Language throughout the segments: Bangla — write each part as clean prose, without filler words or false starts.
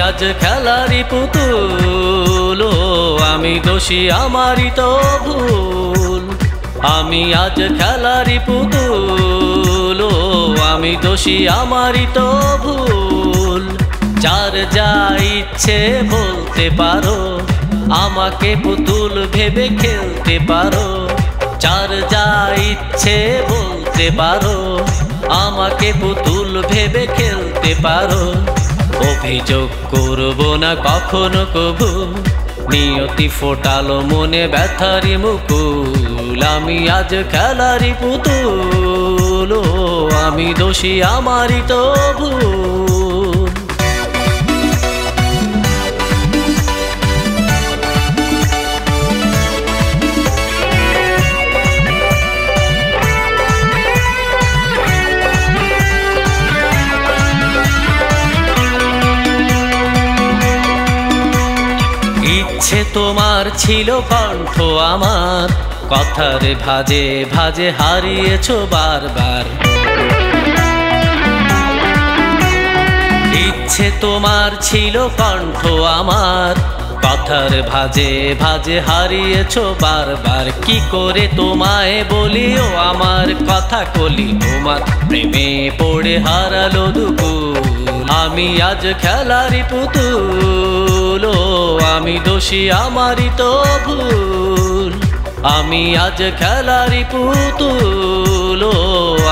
আজ খেলারি পুতুল, আমি দোষী আমারই তো ভুল। আমি আজ খেলারি পুতুল, আমি দোষী আমারই তো ভুল। যার যা ইচ্ছে বলতে পারো, আমাকে পুতুল ভেবে খেলতে পারো। যার যা ইচ্ছে বলতে পারো, আমাকে পুতুল ভেবে খেলতে পারো। অভিযোগ করব না কখনো কবু, নিয়তি ফোটালো মনে ব্যথারি মুকুল। আমি আজ খেলারি পুতুল, আমি দোষী আমারই তো ভুল। ইচ্ছে তোমার ছিল কণ্ঠ আমার, কথার ভাজে ভাজে হারিয়েছ বারবার। ইচ্ছে তোমার ছিল কণ্ঠ আমার, কথার ভাজে ভাজে হারিয়েছ বারবার। কি করে তোমায় বলিও আমার কথা কলি, তোমার প্রেমে পড়ে হারালো দুকুল। আমি আজ খেলারি পুতুল, আমি দোষী আমারই তো ভুল। আমি আজ খেলারি পুতুল,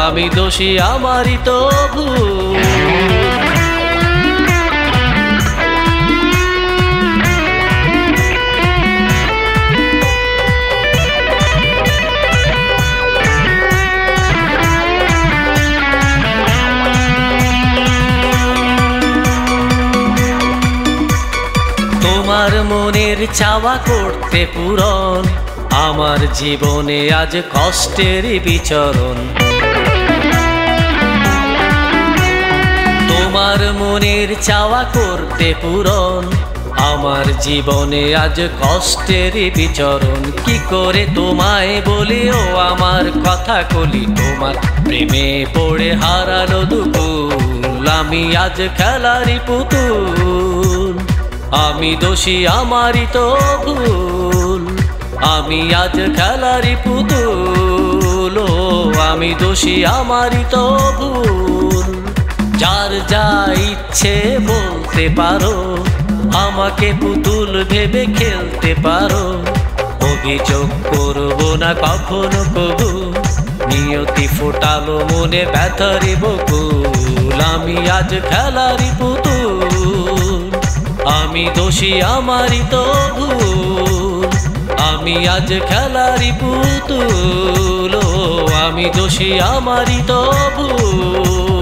আমি দোষী আমারই তো ভুল। তোমার মনের চাওয়া করতে পূরণ, আমার জীবনে আজ কষ্টের বিচরণ। তোমার মনের চাওয়া করতে পূরণ, আমার জীবনে আজ কষ্টের বিচরণ। কি করে তোমায় বলিও আমার কথা কলি, তোমার প্রেমে পড়ে হারালো দুকুল। আমি আজ খেলারি পুতুল, আমি দোষী আমারই তো ভুল। আমি আজ খেলারি পুতুল, আমি দোষী আমারই তো ভুল। যার যা ইচ্ছে বলতে পারো, আমাকে পুতুল ভেবে খেলতে পারো। অভিযোগ করব না কখনো কবু, নিয়তি ফোটালো মনে ব্যথারি বকুল। আমি আজ খেলারি পুতুল, আমি দোষী আমারই তো ভুল। আমি আজ খেলারি পুতুল, আমি দোষী আমারই তো ভুল।